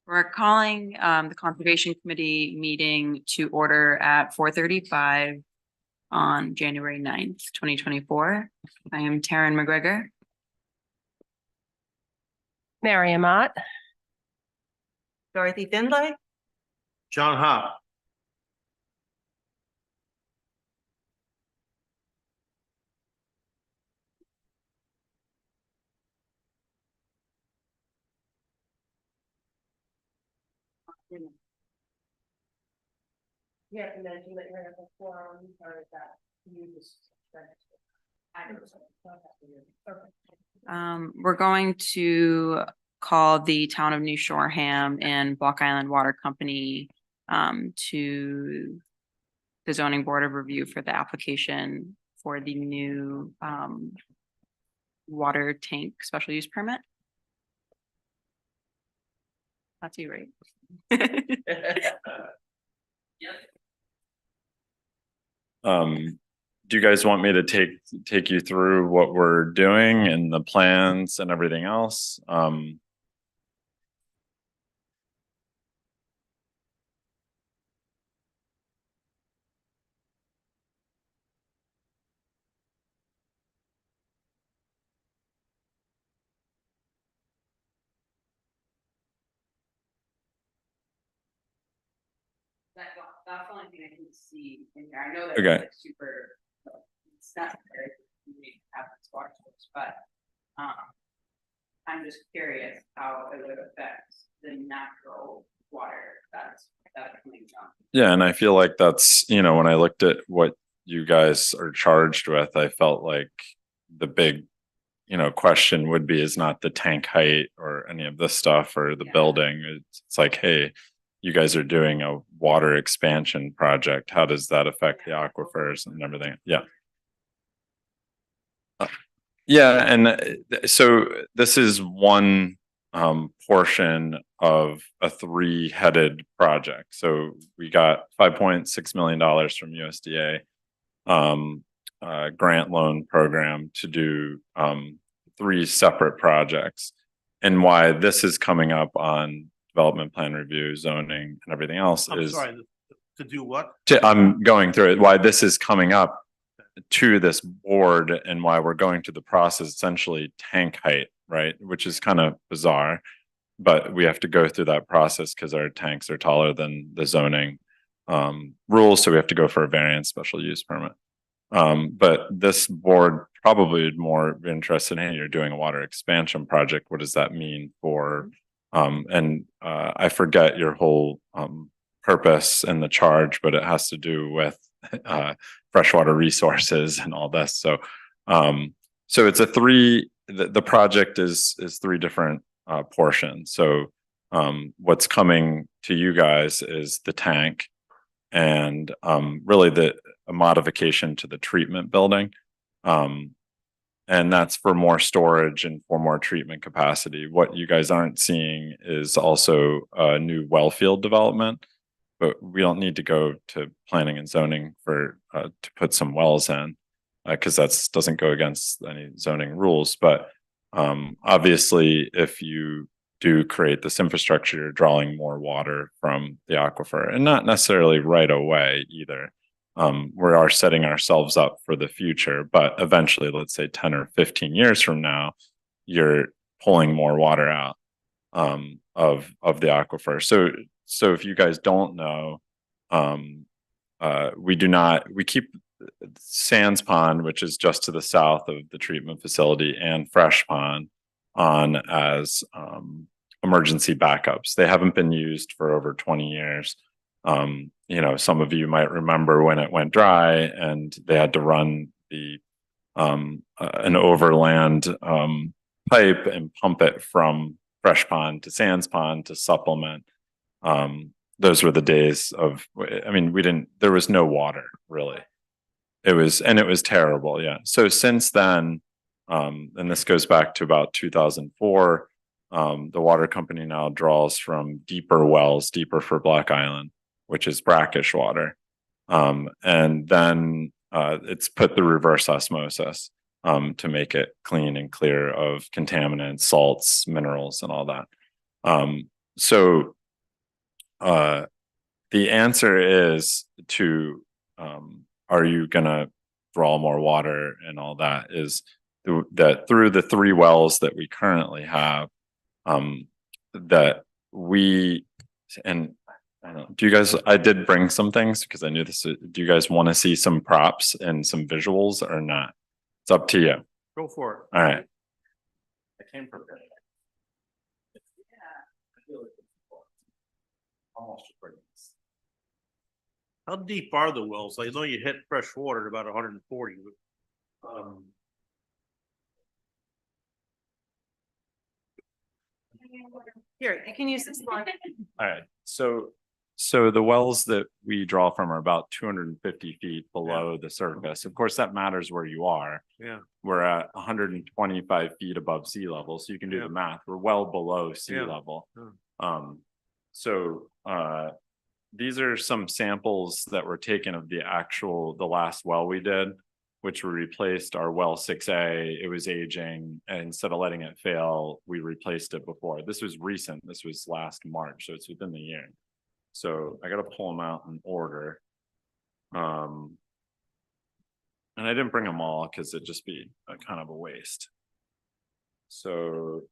We're calling the Conservation Committee meeting to order at 4:35 on January 9th, 2024. I am Taryn McGregor. Mary Amat. Dorothy Findlay. John Hop. You have to mention that you're in a forum, or is that you just? We're going to call the town of New Shoreham and Block Island Water Company to the zoning board of review for the application for the new water tank special use permit. That's you, right? Do you guys want me to take you through what we're doing and the plans and everything else? That's the only thing I can see in here. I know that Okay. it's like super, it's not very have this water source, but I'm just curious how it would affect the natural water that's coming from. Yeah, and I feel like that's, when I looked at what you guys are charged with, I felt like the big, question would be is not the tank height or any of this stuff or the building. It's like, hey, you guys are doing a water expansion project. How does that affect the aquifers and everything? Yeah. Yeah, and so this is one portion of a three-headed project. So we got $5.6 million from USDA grant loan program to do three separate projects. And why this is coming up on development plan review, zoning, and everything else I'm is sorry, to do what? I'm going through it. Why this is coming up to this board and why we're going to the process, essentially tank height, right? Which is kind of bizarre, but we have to go through that process because our tanks are taller than the zoning rules. So we have to go for a variance special use permit. But this board probably more interested in, hey, you're doing a water expansion project. What does that mean for, I forget your whole purpose and the charge, but it has to do with freshwater resources and all this. So, so it's the project is three different portions. So, what's coming to you guys is the tank and really a modification to the treatment building. And that's for more storage and for more treatment capacity. What you guys aren't seeing is also a new well field development, but we don't need to go to planning and zoning for to put some wells in because that doesn't go against any zoning rules. But obviously, if you do create this infrastructure, you're drawing more water from the aquifer, and not necessarily right away either. We are setting ourselves up for the future, but eventually, let's say 10 or 15 years from now, you're pulling more water out of the aquifer. So if you guys don't know, we keep Sands Pond, which is just to the south of the treatment facility, and Fresh Pond on as emergency backups. They haven't been used for over 20 years. Some of you might remember when it went dry and they had to run an overland pipe and pump it from Fresh Pond to Sands Pond to supplement. Those were the days of, there was no water really. It was terrible. Yeah. So since then, and this goes back to about 2004, the water company now draws from deeper wells, deeper for Block Island, which is brackish water. And then it's put the reverse osmosis. to make it clean and clear of contaminants, salts, minerals, and all that. So the answer is to, are you gonna draw more water and all that, is that through the 3 wells that we currently have, that we, and I don't know, do you guys, I did bring some things because I knew this, do you guys want to see some props and some visuals or not? It's up to you. Go for it. All right. I came prepared. Almost. How deep are the wells? I know you hit fresh water at about 140. Here, you can use this one. All right, so the wells that we draw from are about 250 feet below the surface. Of course, that matters where you are. Yeah, We're at 125 feet above sea level, so you can do Yeah. the math. We're well below sea Yeah. level. Yeah. So these are some samples that were taken of the last well we did, which we replaced our well 6A. It was aging, and instead of letting it fail, we replaced it before. This was recent. This was last March, so it's within the year. So I gotta pull them out in order. And I didn't bring them all because it'd just be a kind of a waste. So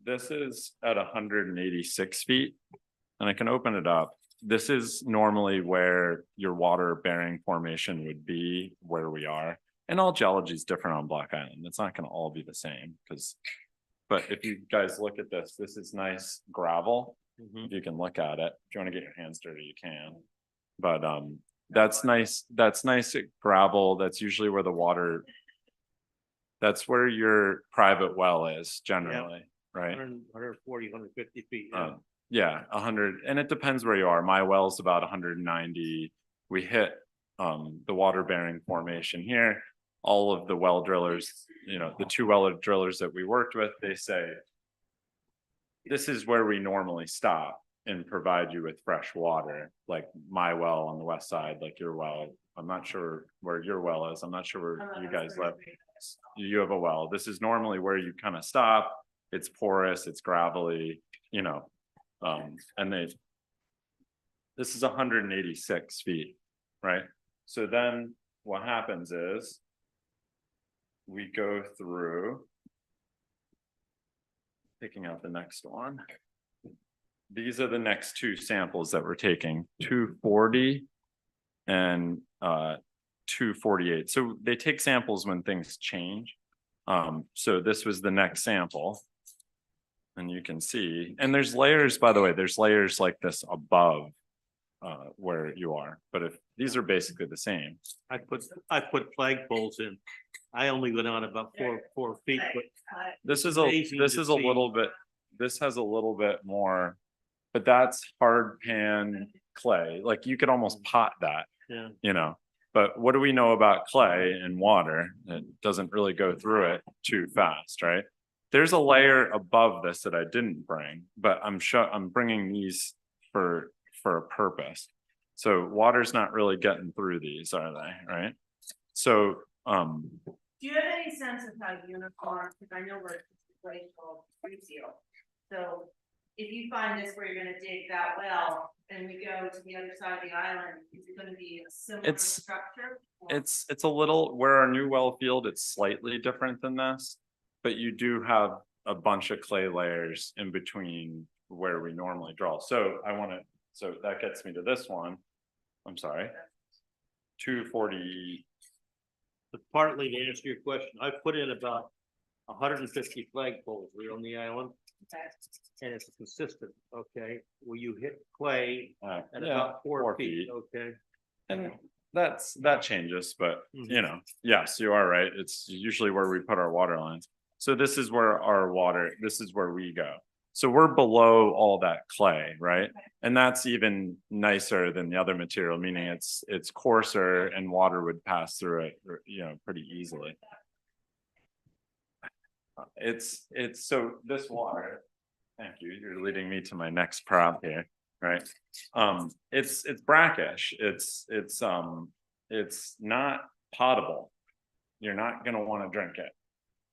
this is at 186 feet, and I can open it up. This is normally where your water bearing formation would be, where we are. And all geology is different on Block Island. It's not gonna all be the same but if you guys look at this, this is nice gravel. Mhm. If you can look at it, if you want to get your hands dirty, you can. But that's nice gravel. That's usually where the water, that's where your private well is generally, right? 140, 150 feet. Yeah, 100, and it depends where you are. My well's about 190. We hit the water bearing formation here. All of the well drillers, the 2 well drillers that we worked with, they say this is where we normally stop and provide you with fresh water, like my well on the west side, like your well. I'm not sure where your well is. I'm not sure where you guys live. You have a well. This is normally where you kind of stop. It's porous, it's gravelly, and this is 186 feet, right? So then what happens is we go through, picking out the next one. These are the next 2 samples that we're taking, 240 and 248. So they take samples when things change. So this was the next sample. And you can see, and there's layers, by the way, there's layers like this above where you are, but if these are basically the same. I put flagpoles in. I only went on about 4 feet, but This is amazing to a see. little bit, this has a little bit more, but that's hard pan clay. Like you could almost pot that, yeah. But what do we know about clay and water? It doesn't really go through it too fast, right? There's a layer above this that I didn't bring, but I'm bringing these for a purpose. So water's not really getting through these, are they? Right? So, Do you have any sense of how uniform, because I know we're glacial reseal. So if you find this where you're gonna dig that well and we go to the other side of the island, is it gonna be a similar It's- structure? or- it's a little, where our new well field, it's slightly different than this, but you do have a bunch of clay layers in between where we normally draw. So so that gets me to this one. I'm sorry. 240. But partly to answer your question, I put in about 150 flagpoles. We're on the island. Okay. And it's consistent, okay? Well, you hit clay at Yeah, about 4 4 feet, feet. okay? And that changes, but Mhm. yes, you are right. It's usually where we put our water lines. So this is where this is where we go. So we're below all that clay, right? And that's even nicer than the other material, meaning it's coarser and water would pass through it, pretty easily. It's so this water, thank you, you're leading me to my next prop here, right? It's brackish, it's not potable. you're not gonna wanna drink it.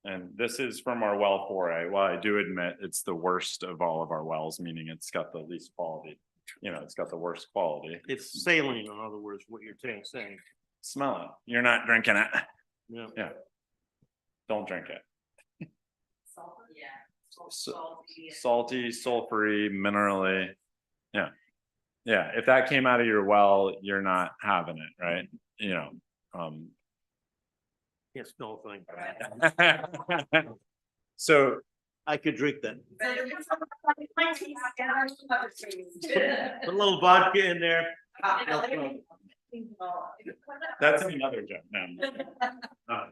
And this is from our well 4A. Well, I do admit it's the worst of all of our wells, meaning it's got the least quality. You know, it's got the worst quality. It's saline, in other words, what you're saying. Smell it. You're not drinking it. Yeah. Yeah. Don't drink it. Yeah. Salty, sulfury, minerally. Yeah. Yeah, if that came out of your well, you're not having it, right? You know, Can't smell a thing. so I could drink that. That's Put a little vodka in there. that's another joke. No.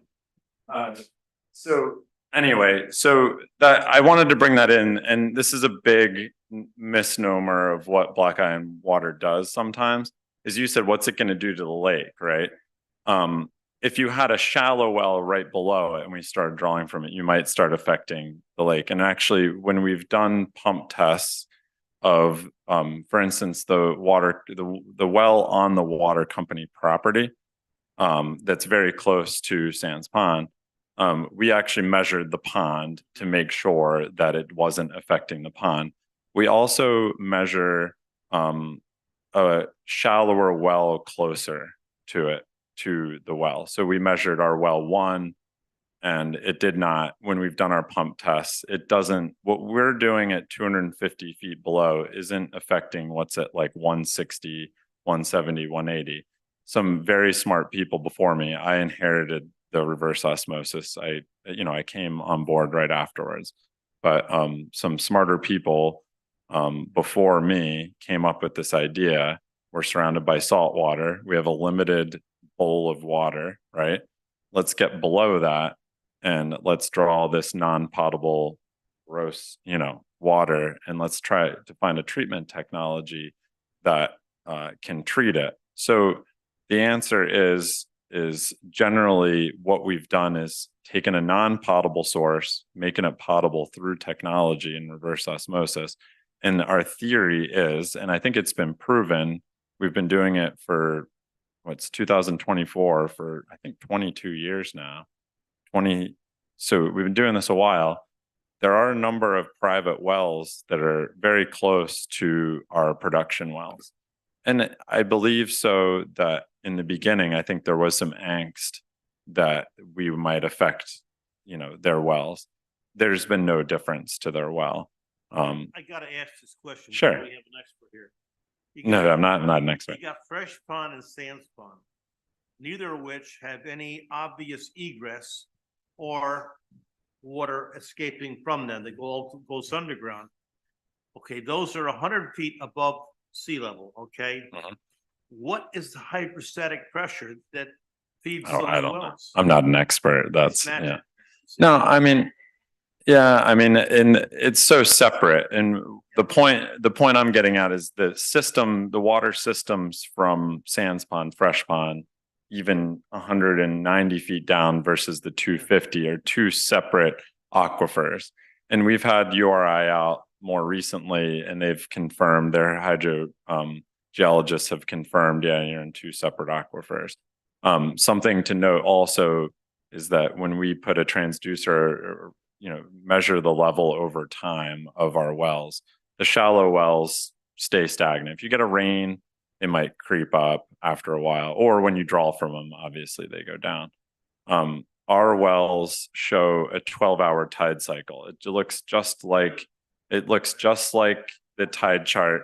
So anyway, so that I wanted to bring that in, and this is a big misnomer of what black iron water does sometimes, is you said, what's it going to do to the lake, right? If you had a shallow well right below it and we started drawing from it, you might start affecting the lake. And actually, when we've done pump tests of, for instance, the well on the water company property, that's very close to Sands Pond, we actually measured the pond to make sure that it wasn't affecting the pond. We also measure a shallower well closer to it, to the well. So we measured our well 1, and it did not, when we've done our pump tests, it doesn't, what we're doing at 250 feet below isn't affecting what's at like 160, 170, 180. Some very smart people before me, I inherited the reverse osmosis. I came on board right afterwards, but some smarter people before me came up with this idea. We're surrounded by salt water. We have a limited bowl of water, right? Let's get below that and let's draw this non-potable, gross, water, and let's try to find a treatment technology that can treat it. So the answer is generally what we've done is taken a non-potable source, making it potable through technology and reverse osmosis. And our theory is, and I think it's been proven, we've been doing it for 2024 for I think 22 years now. So we've been doing this a while. There are a number of private wells that are very close to our production wells. And I believe so that in the beginning, I think there was some angst that we might affect, their wells. There's been no difference to their well. I gotta ask this question. Sure. We have an expert here. No, I'm not an expert. You got Fresh Pond and Sands Pond, neither of which have any obvious egress or water escaping from them. They goes underground. Okay, those are 100 feet above sea level. Okay, what is the hydrostatic pressure that feeds those I don't know. wells? I'm not an expert. That's It's magic. yeah. No, I mean, yeah, I mean, and it's so separate. And the point I'm getting at is the water systems from Sands Pond, Fresh Pond, even 190 feet down versus the 250 are two separate aquifers. And we've had URI out more recently, and they've confirmed, their geologists have confirmed, yeah, you're in two separate aquifers. Something to note also is that when we put a transducer, or, measure the level over time of our wells, the shallow wells stay stagnant. If you get a rain, it might creep up after a while, or when you draw from them, obviously they go down. Our wells show a 12-hour tide cycle. It looks just like the tide chart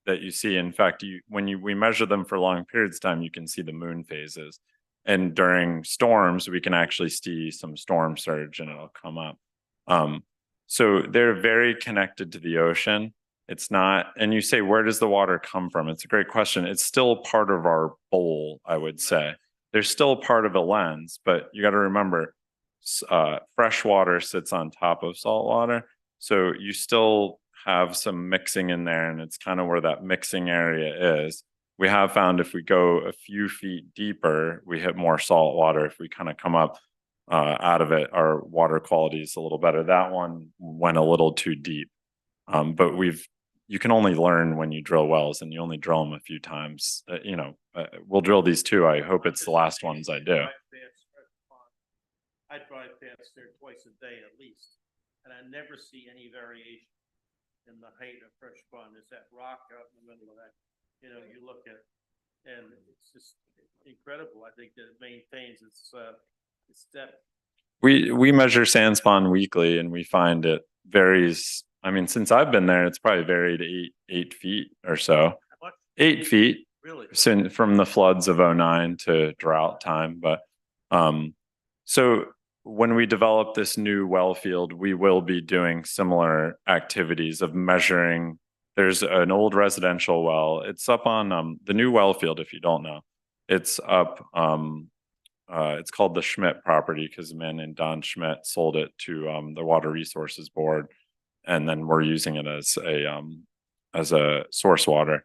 that you see. In fact, we measure them for long periods of time, you can see the moon phases. And during storms, we can actually see some storm surge and it'll come up. So they're very connected to the ocean. It's not, and you say, where does the water come from? It's a great question. It's still part of our bowl, I would say. There's still part of a lens, but you got to remember, fresh water sits on top of salt water. So you still have some mixing in there, and it's kind of where that mixing area is. We have found if we go a few feet deeper, we hit more salt water. If we kind of come up out of it, our water quality is a little better. That one went a little too deep. But you can only learn when you drill wells, and you only drill them a few times. We'll drill these two. I hope it's the last ones I do. I drive past there twice a day at least, and I never see any variation in the height of fresh pond. There's that rock out in the middle of that, you know, you look at, and it's just incredible. I think that it maintains its depth. We measure sandspond weekly and we find it varies. I mean, since I've been there, it's probably varied 8 feet or so. What? 8 feet Really? from the floods of '09 to drought time. But so when we develop this new well field, we will be doing similar activities of measuring. There's an old residential well. It's up on the new well field, if you don't know. It's up it's called the Schmidt property because a man named Don Schmidt sold it to the Water Resources Board, and then we're using it as a source water.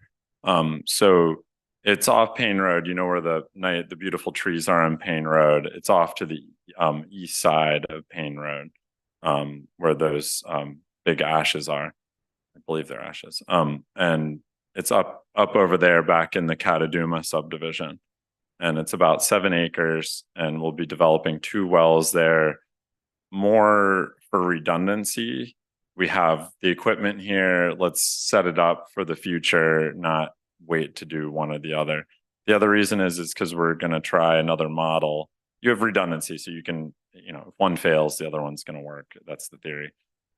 So it's off Payne Road. You know where the beautiful trees are on Payne Road. It's off to the east side of Payne Road, where those big ashes are. I believe they're ashes. And it's up over there back in the Cataduma subdivision. And it's about 7 acres, and we'll be developing 2 wells there. More for redundancy. We have the equipment here. Let's set it up for the future, not wait to do one or the other. The other reason is because we're going to try another model. You have redundancy, so you can, you know, if one fails, the other one's going to work. That's the theory.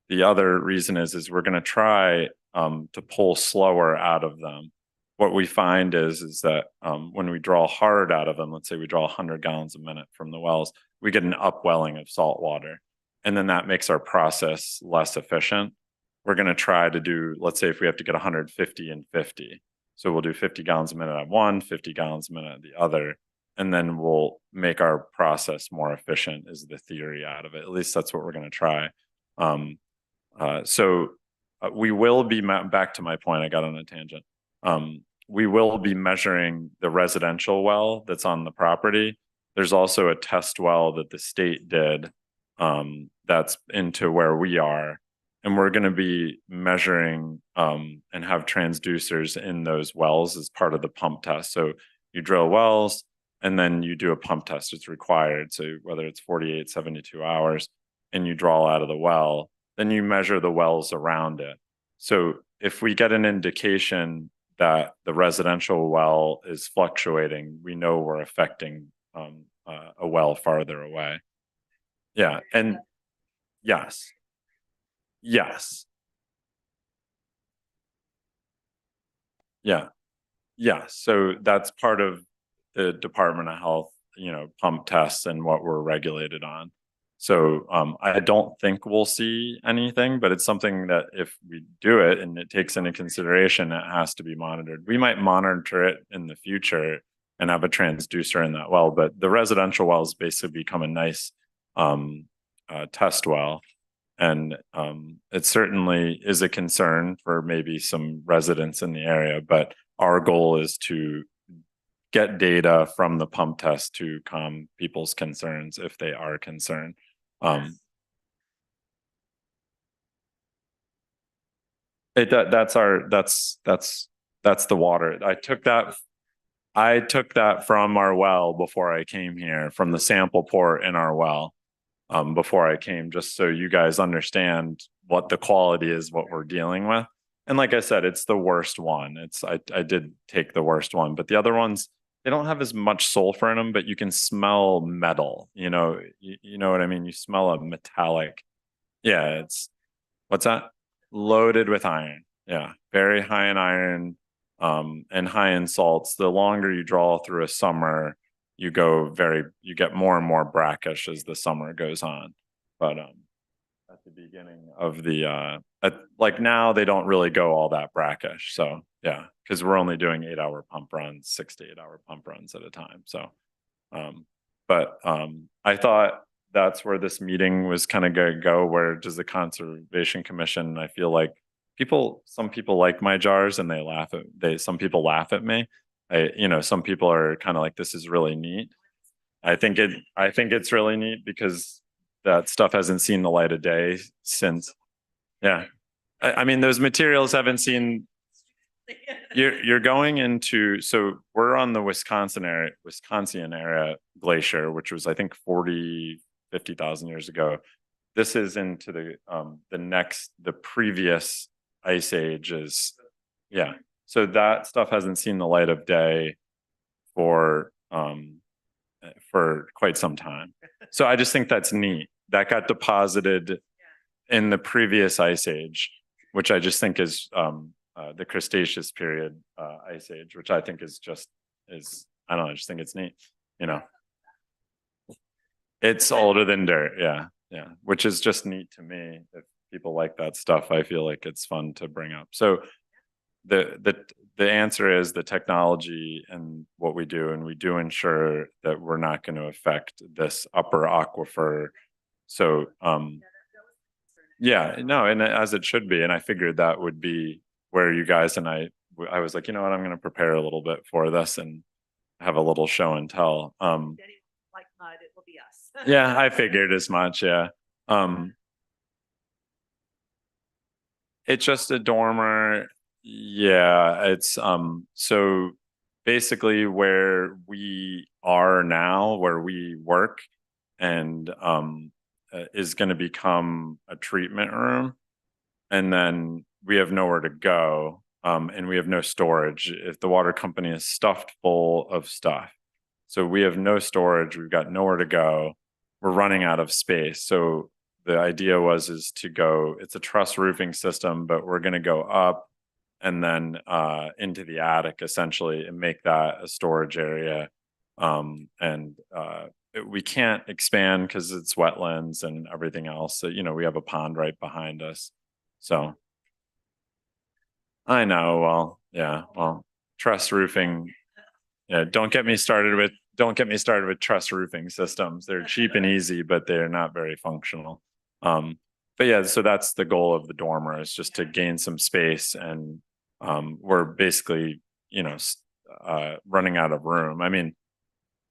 The other reason is we're going to try to pull slower out of them. What we find is that when we draw hard out of them, let's say we draw 100 gallons a minute from the wells, we get an upwelling of salt water. And then that makes our process less efficient. We're going to try to do, let's say if we have to get 150 and 50. So we'll do 50 gallons a minute at one, 50 gallons a minute at the other. And then we'll make our process more efficient is the theory out of it. At least that's what we're going to try. So we will be, back to my point, I got on a tangent. We will be measuring the residential well that's on the property. There's also a test well that the state did that's into where we are. And we're going to be measuring and have transducers in those wells as part of the pump test. So you drill wells and then you do a pump test. It's required. So whether it's 48, 72 hours and you draw out of the well, then you measure the wells around it. So if we get an indication that the residential well is fluctuating, we know we're affecting a well farther away. Yeah, and yes. Yes. Yeah. Yeah. So that's part of the Department of Health, you know, pump tests and what we're regulated on. So I don't think we'll see anything, but it's something that if we do it and it takes into consideration, it has to be monitored. We might monitor it in the future and have a transducer in that well, but the residential wells basically become a nice test well. And it certainly is a concern for maybe some residents in the area, but our goal is to get data from the pump test to calm people's concerns if they are concerned. That's the water. I took that from our well before I came here, from the sample port in our well. Before I came, just so you guys understand what the quality is, what we're dealing with. And like I said, it's the worst one. I did take the worst one, but the other ones, they don't have as much sulfur in them, but you can smell metal, you know what I mean? You smell a metallic. Yeah, what's that? Loaded with iron. Yeah, very high in iron, and high in salts. The longer you draw through a summer, you get more and more brackish as the summer goes on. But at the beginning of the like now they don't really go all that brackish. So yeah, because we're only doing 8-hour pump runs, 6 to 8 hour pump runs at a time. So but I thought that's where this meeting was kind of going to go. Where does the Conservation Commission? I feel like some people like my jars and some people laugh at me. Some people are kind of like, this is really neat. I think it's really neat because that stuff hasn't seen the light of day since. Yeah. I mean, those materials haven't seen. You're going into, so we're on the Wisconsin area glacier, which was, I think, 40 50,000 years ago. This is into the previous ice ages. Yeah. So that stuff hasn't seen the light of day for quite some time. So I just think that's neat. That got deposited in the previous ice age, which I just think is the Cretaceous period ice age, which I think is I don't know, I just think it's neat, you know. It's older than dirt, yeah, yeah, which is just neat to me. If people like that stuff, I feel like it's fun to bring up. So the answer is the technology and what we do, and we do ensure that we're not going to affect this upper aquifer. So yeah, no, and as it should be, and I figured that would be where you guys and I was like, you know what, I'm going to prepare a little bit for this and have a little show and tell. If anyone like mud, it will be us. Yeah, I figured as much. Yeah. It's just a dormer. Yeah, it's so basically where we are now, where we work, and is going to become a treatment room, and then we have nowhere to go, and we have no storage. If the water company is stuffed full of stuff, so we have no storage, we've got nowhere to go, we're running out of space. So the idea is to go, it's a truss roofing system, but we're going to go up and then into the attic essentially and make that a storage area. We can't expand because it's wetlands and everything else. So, you know, we have a pond right behind us. So I know, well, truss roofing. Yeah, don't get me started with truss roofing systems. They're cheap and easy, but they're not very functional. But yeah, so that's the goal of the dormer, is just to gain some space, and we're basically, you know, running out of room. I mean,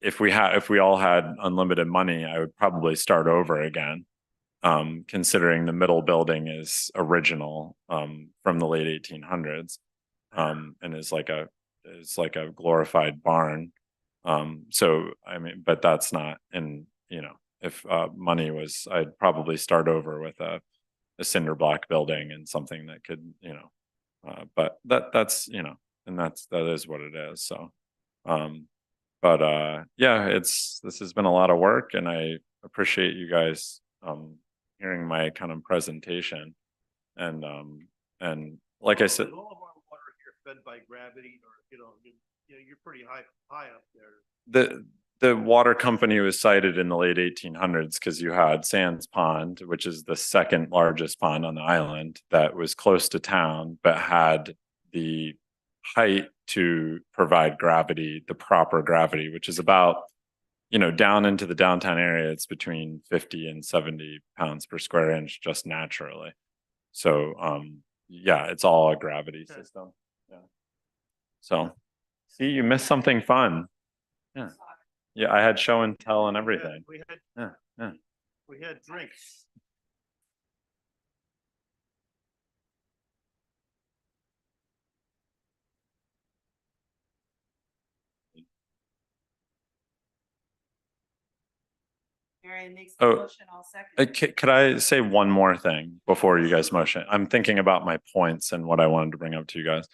if we all had unlimited money, I would probably start over again. Considering the middle building is original from the late 1800s, and is like a glorified barn. So I mean, but that's not, and you know, if money was, I'd probably start over with a cinder block building and something that could, you know, but that's, you know, and that is what it is. So yeah, this has been a lot of work, and I appreciate you guys hearing my kind of presentation, and like I said, all of our water here fed by gravity, or you're pretty high up there. The water company was cited in the late 1800s because you had Sands Pond, which is the second largest pond on the island, that was close to town but had the height to provide gravity, the proper gravity, which is about, you know, down into the downtown area, it's between 50 and 70 pounds per square inch just naturally. So yeah, it's all a gravity system. Yeah. So see, you missed something fun. Yeah. Yeah, I had show and tell and everything. We had drinks. Marion makes the Oh, motion, I'll second. Could I say one more thing before you guys motion? I'm thinking about my points and what I wanted to bring up to you guys.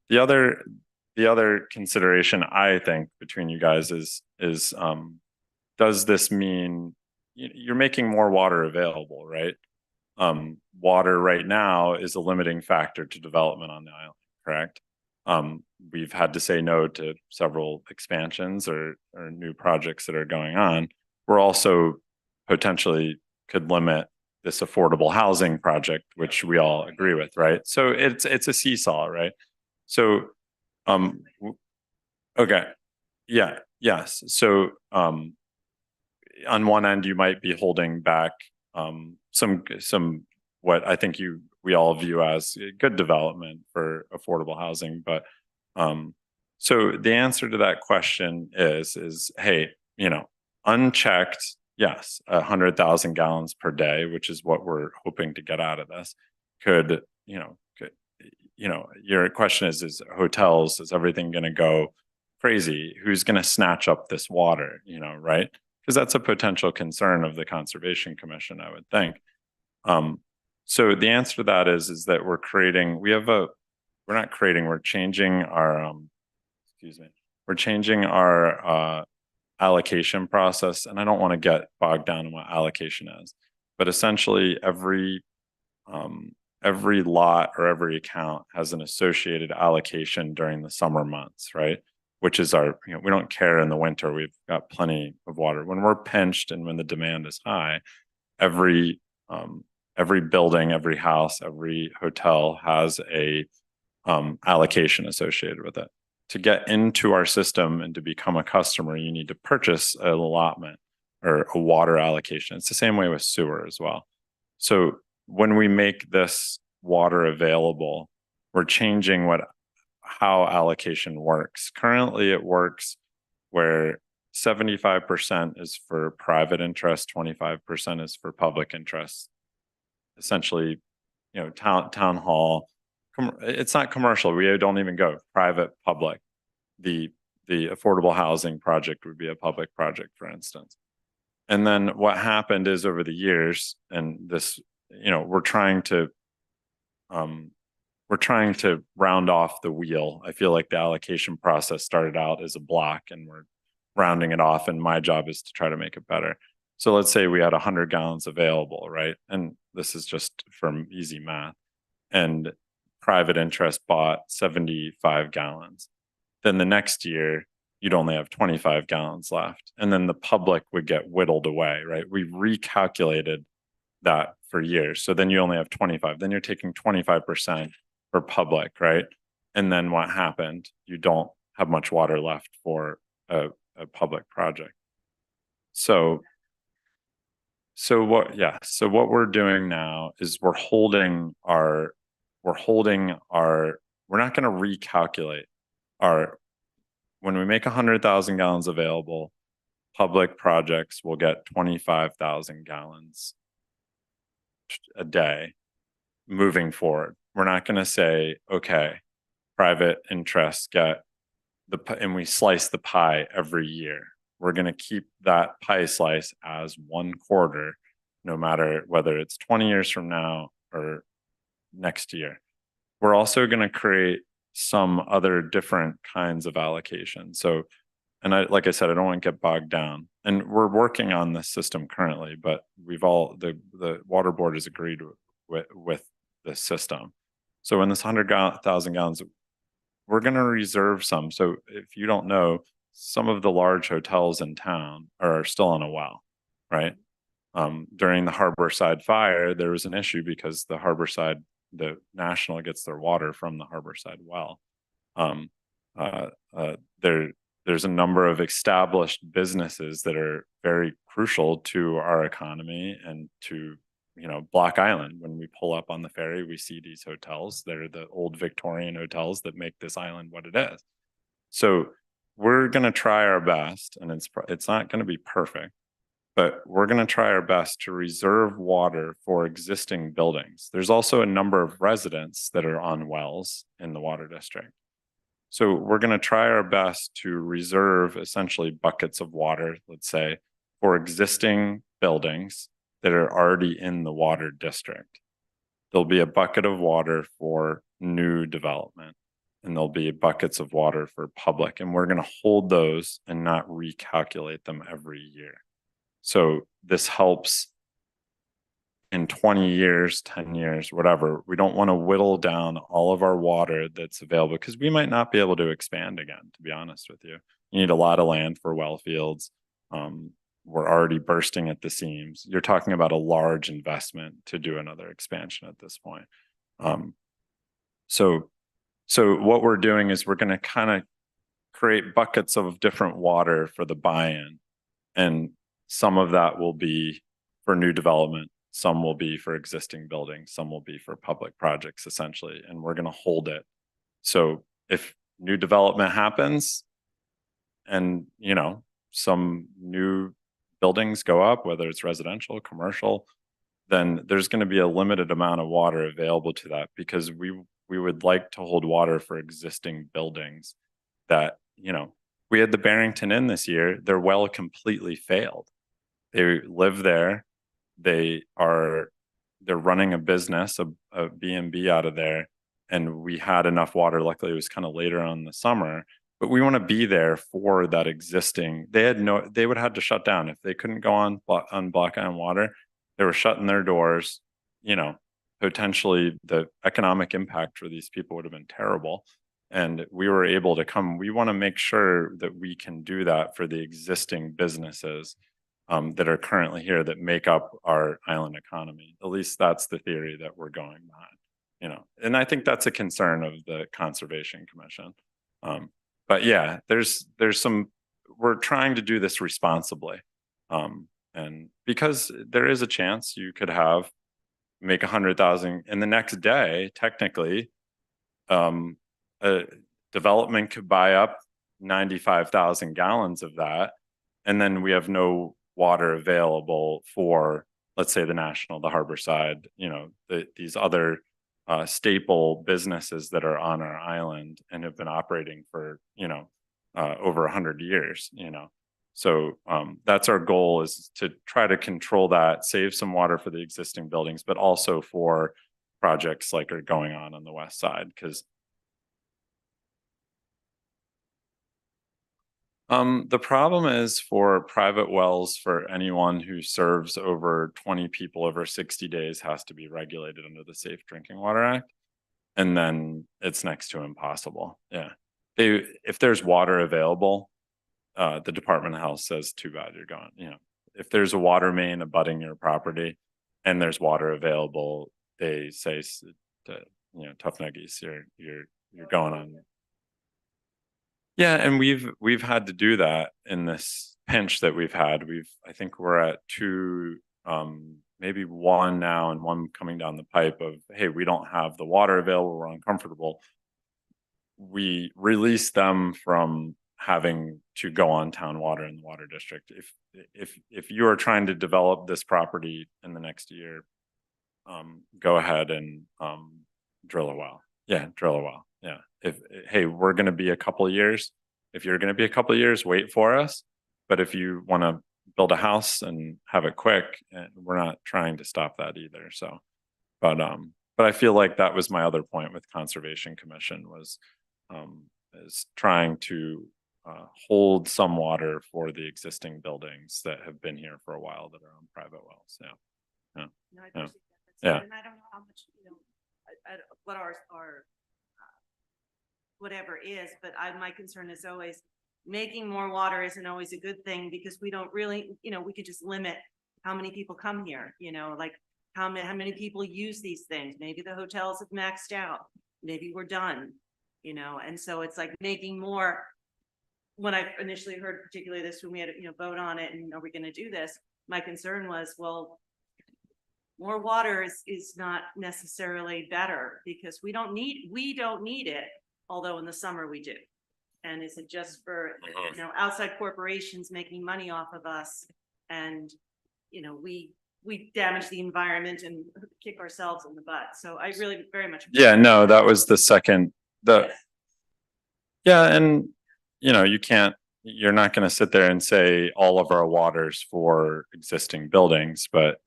The other consideration I think between you guys is does this mean you're making more water available, right? Water right now is a limiting factor to development on the island, correct? We've had to say no to several expansions or new projects that are going on. We're also potentially could limit this affordable housing project, which we all agree with, right? So it's a seesaw, right? So, okay, yeah, yes. So, on one end, you might be holding back some what I think we all view as good development for affordable housing, but so the answer to that question is hey, you know, unchecked, yes, 100,000 gallons per day, which is what we're hoping to get out of this. Could your question is hotels, is everything going to go crazy? Who's going to snatch up this water? You know, right? because that's a potential concern of the Conservation Commission, I would think. So the answer to that is that we're changing our, we're changing our allocation process, and I don't want to get bogged down in what allocation is, but essentially every lot or every account has an associated allocation during the summer months, right? Which is our, we don't care in the winter, we've got plenty of water. When we're pinched and when the demand is high, every building, every house, every hotel has a allocation associated with it. To get into our system and to become a customer, you need to purchase an allotment or a water allocation. It's the same way with sewer as well. So when we make this water available, we're changing how allocation works. Currently, it works where 75% is for private interest, 25% is for public interest. Essentially, town hall. It's not commercial. We don't even go private, public. The affordable housing project would be a public project, for instance. And then what happened is over the years, and this, we're trying to round off the wheel. I feel like the allocation process started out as a block and we're rounding it off. And my job is to try to make it better. So let's say we had 100 gallons available, right? And this is just from easy math. And private interest bought 75 gallons. Then the next year, you'd only have 25 gallons left. And then the public would get whittled away, right? We recalculated that for years. So then you only have 25. Then you're taking 25% for public, right? And then what happened? You don't have much water left for a public project. So what we're doing now is we're not going to recalculate when we make 100,000 gallons available, public projects will get 25,000 gallons a day moving forward. We're not going to say, okay, private interests and we slice the pie every year. We're going to keep that pie slice as 1/4, no matter whether it's 20 years from now or next year. We're also going to create some other different kinds of allocation. So, like I said, I don't want to get bogged down. And we're working on this system currently, but the water board has agreed with the system. So in this 100,000 gallons, we're going to reserve some. So if you don't know, some of the large hotels in town are still on a well, right? During the Harborside fire, there was an issue because the National gets their water from the Harborside well. There's a number of established businesses that are very crucial to our economy and to, Block Island. When we pull up on the ferry, we see these hotels. They're the old Victorian hotels that make this island what it is. So we're going to try our best, and it's not going to be perfect, but we're going to try our best to reserve water for existing buildings. There's also a number of residents that are on wells in the water district. So we're going to try our best to reserve essentially buckets of water, let's say, for existing buildings that are already in the water district. There'll be a bucket of water for new development, and there'll be buckets of water for public, and we're going to hold those and not recalculate them every year. So this helps in 20 years, 10 years, whatever. We don't want to whittle down all of our water that's available because we might not be able to expand again, to be honest with you. You need a lot of land for well fields. We're already bursting at the seams. You're talking about a large investment to do another expansion at this point. So what we're doing is we're going to kind of create buckets of different water for the buy-in. And some of that will be for new development. Some will be for existing buildings. Some will be for public projects, essentially. And we're going to hold it. So if new development happens and, some new buildings go up, whether it's residential, commercial, then there's going to be a limited amount of water available to that because we would like to hold water for existing buildings that, we had the Barrington Inn this year. Their well completely failed. They live there. They're running a business, a B&B out of there. And we had enough water. Luckily, it was kind of later on in the summer, but we want to be there for that existing. They would have had to shut down if they couldn't go on Block Island Water. They were shutting their doors. You know, potentially the economic impact for these people would have been terrible. And we were able to come. We want to make sure that we can do that for the existing businesses that are currently here that make up our island economy. At least that's the theory that we're going behind. You know, and I think that's a concern of the Conservation Commission. But yeah, there's some, we're trying to do this responsibly. And because there is a chance you could make 100,000 and the next day, technically, a development could buy up 95,000 gallons of that. And then we have no water available for, let's say, the Harborside, you know, these other staple businesses that are on our island and have been operating for, you know, over 100 years, you know. So that's our goal, is to try to control that, save some water for the existing buildings, but also for projects like are going on the west side. Because the problem is, for private wells, for anyone who serves over 20 people over 60 days has to be regulated under the Safe Drinking Water Act. And then it's next to impossible. Yeah. If there's water available, the Department of Health says, too bad, you're gone. You know, if there's a water main abutting your property and there's water available, they say to, you know, tough nuggies, you're going on. Yeah, and we've had to do that in this pinch that we've had. I think we're at 2, maybe 1 now and 1 coming down the pipe of, hey, we don't have the water available, we're uncomfortable. We release them from having to go on town water in the water district. If you are trying to develop this property in the next year, go ahead and drill a well. Yeah, drill a well. Yeah. Hey, we're going to be a couple of years. If you're going to be a couple of years, wait for us. But if you want to build a house and have it quick, we're not trying to stop that either. So, but I feel like that was my other point with Conservation Commission is trying to hold some water for the existing buildings that have been here for a while that are on private wells. Yeah. No, I Yeah. appreciate that. Yeah. And I don't know how much, you know, what our whatever is, but my concern is always making more water isn't always a good thing, because we don't really, you know, we could just limit how many people come here, you know, like how many people use these things. Maybe the hotels have maxed out, maybe we're done, you know, and so it's like making more. When I initially heard particularly this, when we had, you know, vote on it and are we going to do this, my concern was, well, more water is not necessarily better, because we don't need it, although in the summer we do. And is it just for, you know, outside corporations making money off of us? And, you know, we damage the environment and kick ourselves in the butt. So I really very much. Yeah, no, that was the second, Yes. yeah. And, you know, you're not going to sit there and say all of our waters for existing buildings, but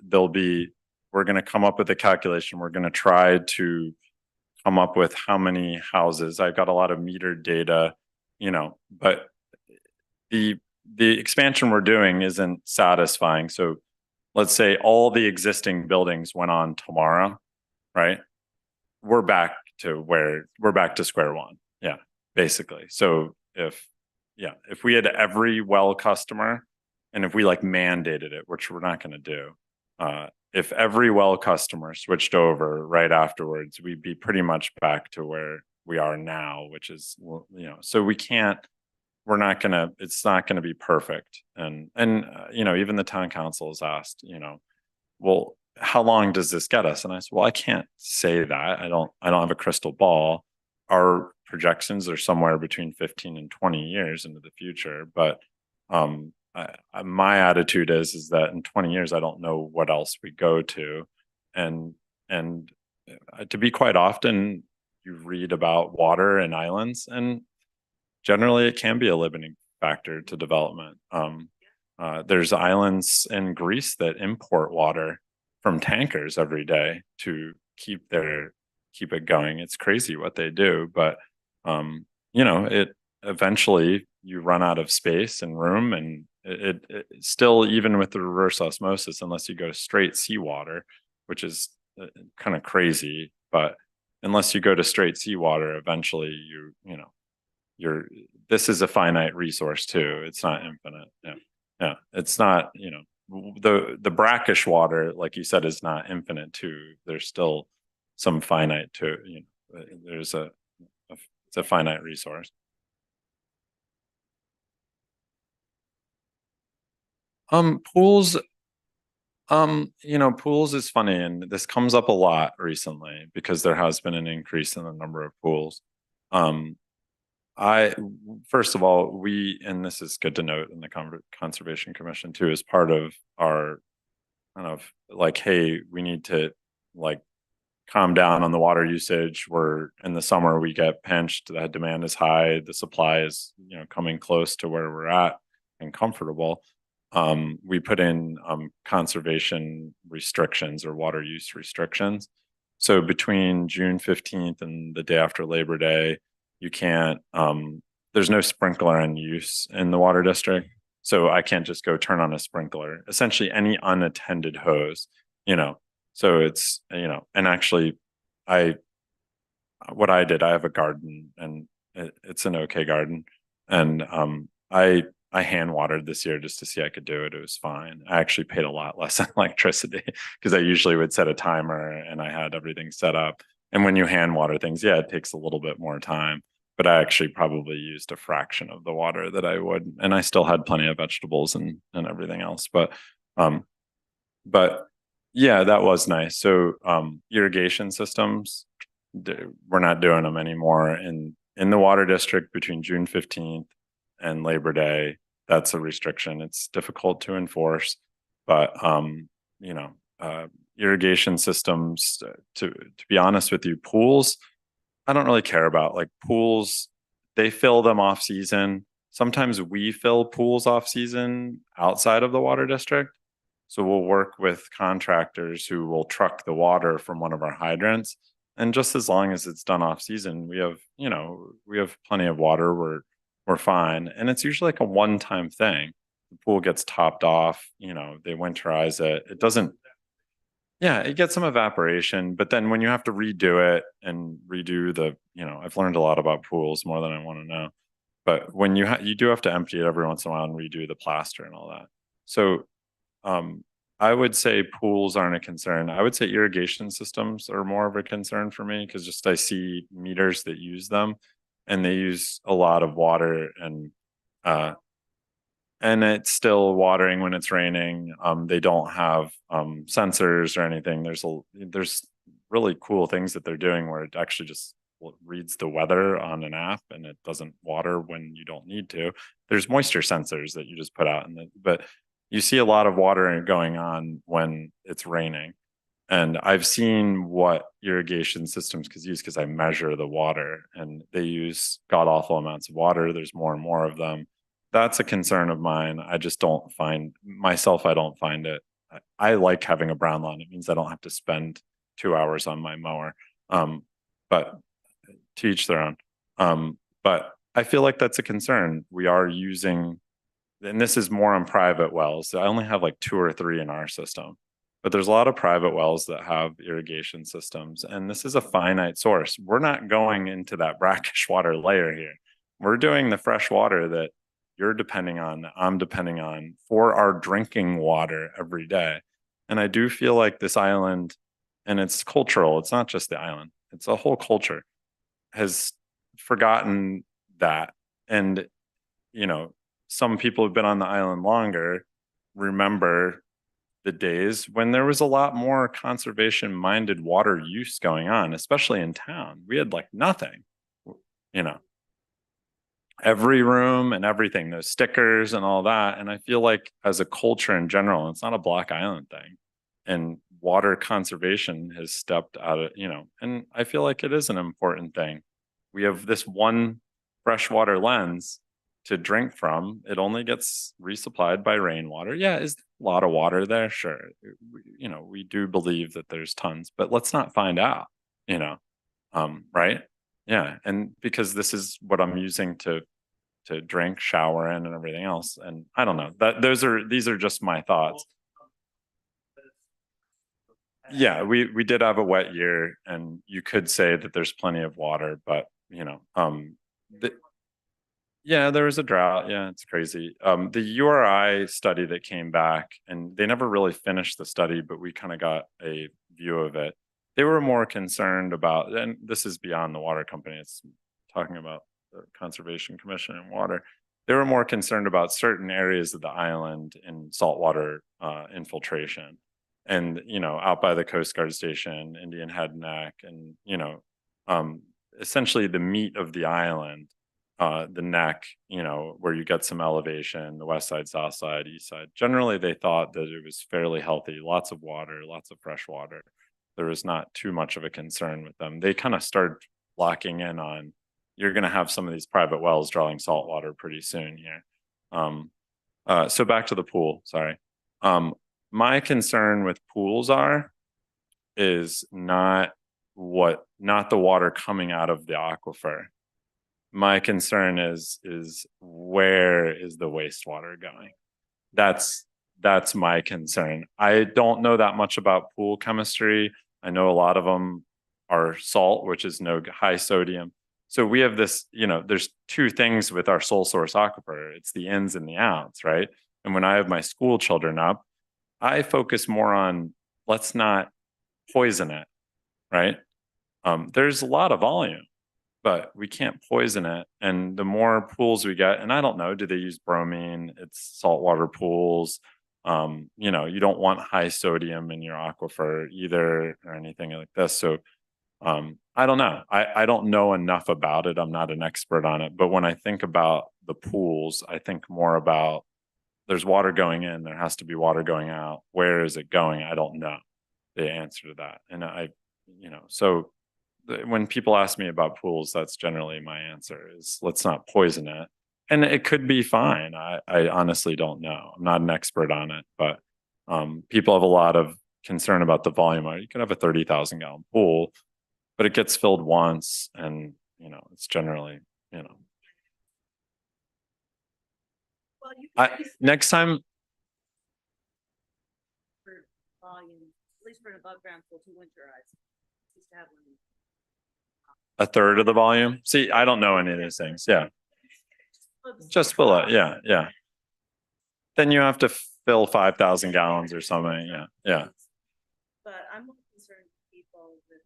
we're going to come up with a calculation. We're going to try to come up with how many houses. I've got a lot of metered data, you know, but the expansion we're doing isn't satisfying. So let's say all the existing buildings went on tomorrow, right? We're back to square one. Yeah, basically. So if we had every well customer, and if we like mandated it, which we're not going to do, if every well customer switched over right afterwards, we'd be pretty much back to where we are now, which is, you know, so it's not going to be perfect. And you know, even the town council has asked, you know, well, how long does this get us? And I said, well, I can't say that. I don't have a crystal ball. Our projections are somewhere between 15 and 20 years into the future. But my attitude is that in 20 years, I don't know what else we go to. And to be quite often, you read about water and islands, and generally it can be a limiting factor to development. there's islands in Greece that import water from tankers every day to keep it going. It's crazy what they do, but it eventually you run out of space and room, and it still, even with the reverse osmosis, unless you go to straight seawater, which is kind of crazy, but unless you go to straight seawater, eventually this is a finite resource too. It's not infinite. Yeah. It's not, the brackish water, like you said, is not infinite too. There's still some finite to, there's it's a finite resource. Pools, pools is funny, and this comes up a lot recently because there has been an increase in the number of pools. First of all, and this is good to note in the Conservation Commission too, as part of our kind of like, hey, we need to like calm down on the water usage. We're in the summer, we get pinched, the demand is high, the supply is, coming close to where we're at and comfortable. We put in conservation restrictions or water use restrictions. So between June 15th and the day after Labor Day, you can't, there's no sprinkler in use in the water district. So I can't just go turn on a sprinkler, essentially any unattended hose, so it's, and actually what I did, I have a garden, and it's an okay garden. And I hand watered this year just to see I could do it. It was fine. I actually paid a lot less on electricity because I usually would set a timer and I had everything set up. And when you hand water things, yeah, it takes a little bit more time, but I actually probably used a fraction of the water that I would, and I still had plenty of vegetables and everything else. But yeah, that was nice. So irrigation systems, we're not doing them anymore in the water district between June 15th and Labor Day. That's a restriction. It's difficult to enforce, but irrigation systems, to be honest with you, pools, I don't really care about. Like pools, they fill them off season. Sometimes we fill pools off season outside of the water district. So we'll work with contractors who will truck the water from one of our hydrants. And just as long as it's done off season, we have plenty of water. We're fine. And it's usually like a one-time thing. The pool gets topped off, they winterize it. It doesn't, yeah, it gets some evaporation, but then when you have to redo it and redo I've learned a lot about pools, more than I want to know. But when you do have to empty it every once in a while and redo the plaster and all that. So I would say pools aren't a concern. I would say irrigation systems are more of a concern for me because just I see meters that use them and they use a lot of water, and it's still watering when it's raining. They don't have sensors or anything. There's really cool things that they're doing where it actually just reads the weather on an app and it doesn't water when you don't need to. There's moisture sensors that you just put out, but you see a lot of watering going on when it's raining. And I've seen what irrigation systems could use because I measure the water, and they use god awful amounts of water. There's more and more of them. That's a concern of mine. I just don't find it. I like having a brown lawn. It means I don't have to spend 2 hours on my mower. But to each their own. But I feel like that's a concern. We are using, and this is more on private wells. I only have like 2 or 3 in our system, but there's a lot of private wells that have irrigation systems, and this is a finite source. We're not going into that brackish water layer here. We're doing the fresh water that you're depending on, that I'm depending on for our drinking water every day. And I do feel like this island, and it's cultural, it's not just the island, it's a whole culture, has forgotten that. And, some people who've been on the island longer remember the days when there was a lot more conservation minded water use going on, especially in town. We had like nothing, every room and everything, those stickers and all that. And I feel like as a culture in general, it's not a Block Island thing. And water conservation has stepped out of, and I feel like it is an important thing. We have this one freshwater lens to drink from. It only gets resupplied by rainwater. Yeah, is a lot of water there? Sure. You know, we do believe that there's tons, but let's not find out, you know, right? Yeah, and because this is what I'm using to drink, shower in, and everything else. And I don't know, these are just my thoughts. Yeah, we did have a wet year, and you could say that there's plenty of water, but you know, yeah, there was a drought. Yeah, it's crazy. The URI study that came back, and they never really finished the study, but we kind of got a view of it. They were more concerned about, and this is beyond the water company, it's talking about the Conservation Commission and water. They were more concerned about certain areas of the island in saltwater infiltration. And, you know, out by the Coast Guard station, Indian Head Neck, and, you know, essentially the meat of the island, the neck, you know, where you get some elevation, the west side, south side, east side. Generally, they thought that it was fairly healthy, lots of water, lots of fresh water. There was not too much of a concern with them. They kind of started locking in on, you're going to have some of these private wells drawing salt water pretty soon here. So back to the pool, sorry. My concern with pools is not the water coming out of the aquifer. My concern is where is the wastewater going? That's my concern. I don't know that much about pool chemistry. I know a lot of them are salt, which is no high sodium. So we have this, you know, there's two things with our sole source aquifer. It's the ins and the outs, right? And when I have my school children up, I focus more on let's not poison it, right? There's a lot of volume, but we can't poison it. And the more pools we get, and I don't know, do they use bromine? It's saltwater pools. You know, you don't want high sodium in your aquifer either or anything like this. So I don't know. I don't know enough about it. I'm not an expert on it. But when I think about the pools, I think more about there's water going in, there has to be water going out. Where is it going? I don't know the answer to that. And you know, so when people ask me about pools, that's generally my answer is let's not poison it. And it could be fine. I honestly don't know. I'm not an expert on it, but people have a lot of concern about the volume. You could have a 30,000 gallon pool, but it gets filled once, and you know, it's generally, you know. Well, you I, can use next time, for volume, at least for an above ground pool to winterize. Used to have one. a third of the volume. See, I don't know any of these things. Yeah, just below. Yeah, yeah. Then you have to fill 5,000 gallons or something. Yeah, yeah. But I'm more concerned with people with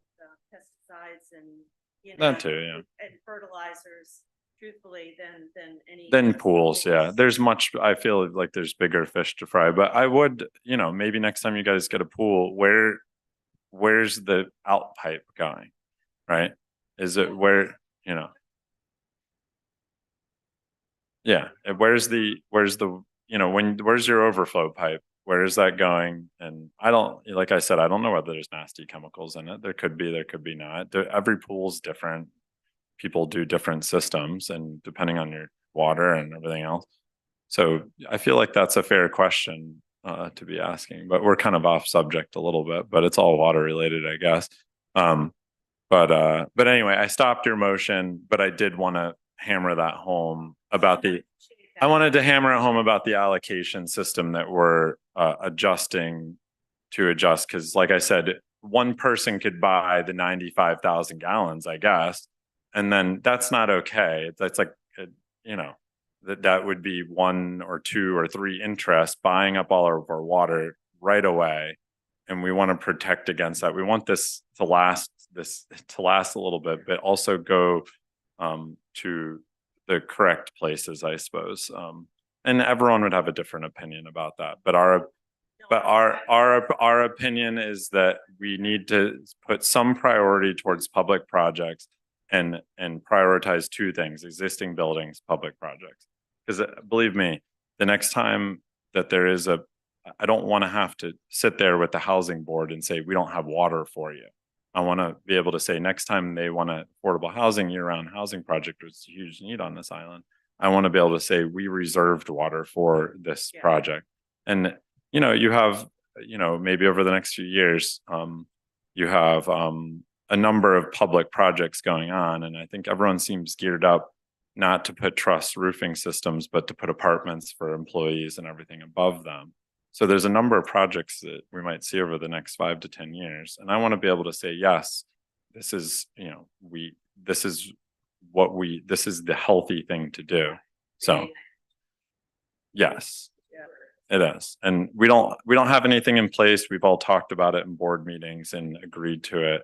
pesticides and, you know. That too, yeah. And fertilizers, truthfully, than any. Then pools, yeah. There's much, I feel like there's bigger fish to fry, but I would, you know, maybe next time you guys get a pool, where's the out pipe going, right? Is it where, you know? Yeah, and where's the, you know, where's your overflow pipe? Where is that going? And I don't, like I said, I don't know whether there's nasty chemicals in it. There could be not. Every pool's different. People do different systems, and depending on your water and everything else. So I feel like that's a fair question to be asking, but we're kind of off subject a little bit, but it's all water related, I guess. But anyway, I stopped your motion, but I did want to hammer that home about I wanted to hammer it home about the allocation system that we're adjusting to adjust. Cause like I said, one person could buy the 95,000 gallons, I guess. And then that's not okay. That's like, you know, that would be 1 or 2 or 3 interests buying up all of our water right away. And we want to protect against that. We want this to last a little bit, but also go to the correct places, I suppose. And everyone would have a different opinion about that. But our opinion is that we need to put some priority towards public projects and prioritize 2 things: existing buildings, public projects. Because believe me, the next time that there is I don't want to have to sit there with the housing board and say, we don't have water for you. I want to be able to say next time they want an affordable housing, year-round housing project, which is a huge need on this island, I want to be able to say we reserved water for this Yeah. project. And, you know, you have, you know, maybe over the next few years, you have, a number of public projects going on, and I think everyone seems geared up not to put truss roofing systems, but to put apartments for employees and everything above them. So there's a number of projects that we might see over the next 5 to 10 years. And I want to be able to say, yes, this is, you know, this is this is the healthy thing to do. So, yes, it is. And we don't have anything in place. We've all talked about it in board meetings and agreed to it,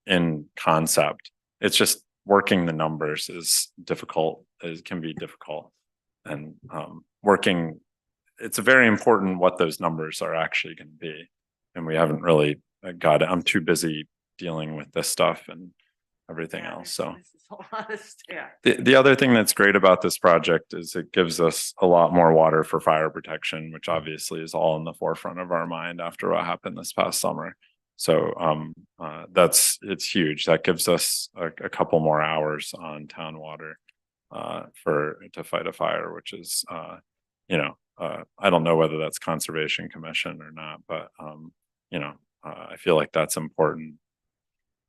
in concept. It's just working the numbers is difficult, it can be difficult. And, working, it's very important what those numbers are actually going to be. And we haven't really got it. I'm too busy dealing with this stuff and everything else. So This is a lot of stuff. the other thing that's great about this project is it gives us a lot more water for fire protection, which obviously is all in the forefront of our mind after what happened this past summer. So it's huge. That gives us a couple more hours on town water to fight a fire, which is you know, I don't know whether that's Conservation Commission or not, but you know, I feel like that's important.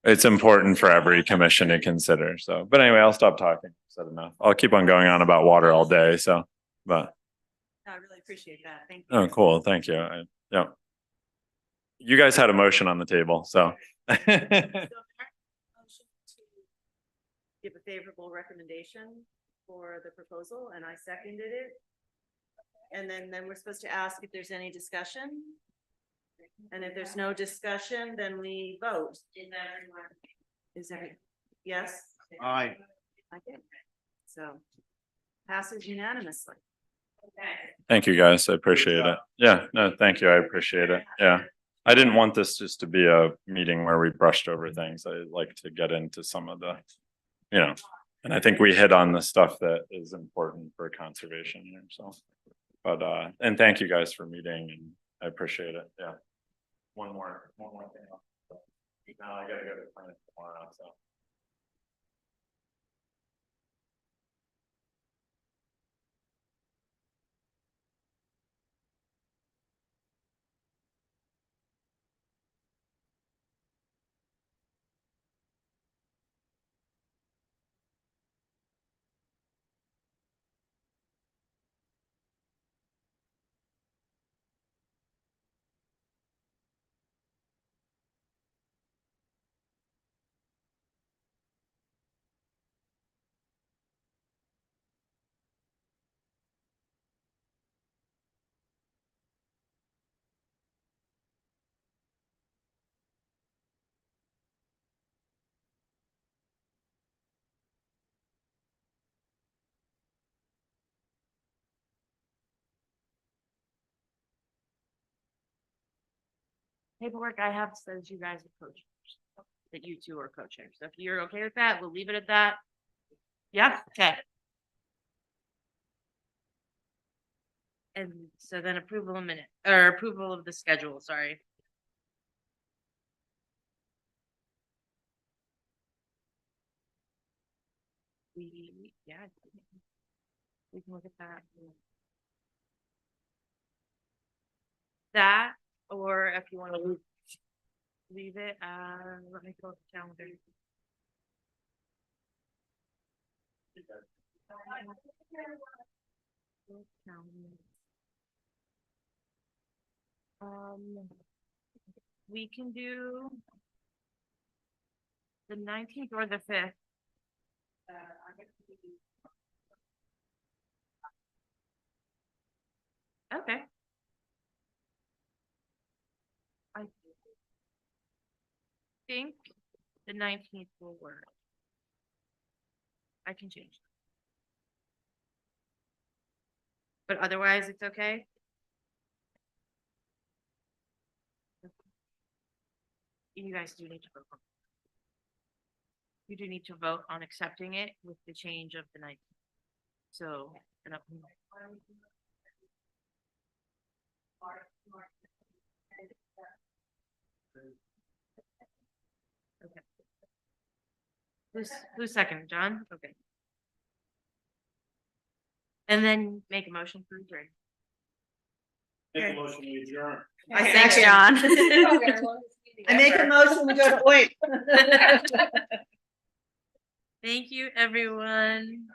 It's important for every commission to consider. So, but anyway, I'll stop talking. Said enough. I'll keep on going on about water all day. So, but I really appreciate that. Thank you. oh, cool. Thank you. Yeah. You guys had a motion on the table, so. So, motion to give a favorable recommendation for the proposal, and I seconded it. And then we're supposed to ask if there's any discussion. And if there's no discussion, then we vote. Is every, yes? Aye. Okay. So passes unanimously. Thank you, guys. I appreciate it. Yeah, no, thank you. I appreciate it. Yeah. I didn't want this just to be a meeting where we brushed over things. I like to get into some of the, you know, and I think we hit on the stuff that is important for conservation here, so. But, and thank you guys for meeting, and I appreciate it. Yeah. One more thing. Now I gotta go to planet tomorrow, so. Paperwork I have says you guys are co-chairs, that you two are co-chairs. So if you're okay with that, we'll leave it at that. Yeah, okay. And so then approval of minute, or approval of the schedule, sorry. Yeah. We can look at that. That, or if you want to leave it, let me pull up the calendar. We can do the 19th or the 5th. Okay. I think the 19th will work. I can change. But otherwise, it's okay. You guys do need to vote. You do need to vote on accepting it with the change of the night. So, okay. Who's second, John? Okay. And then make a motion for adjourn. Make a motion to adjourn. Thanks, John. I make a motion, we go to, wait. Thank you, everyone.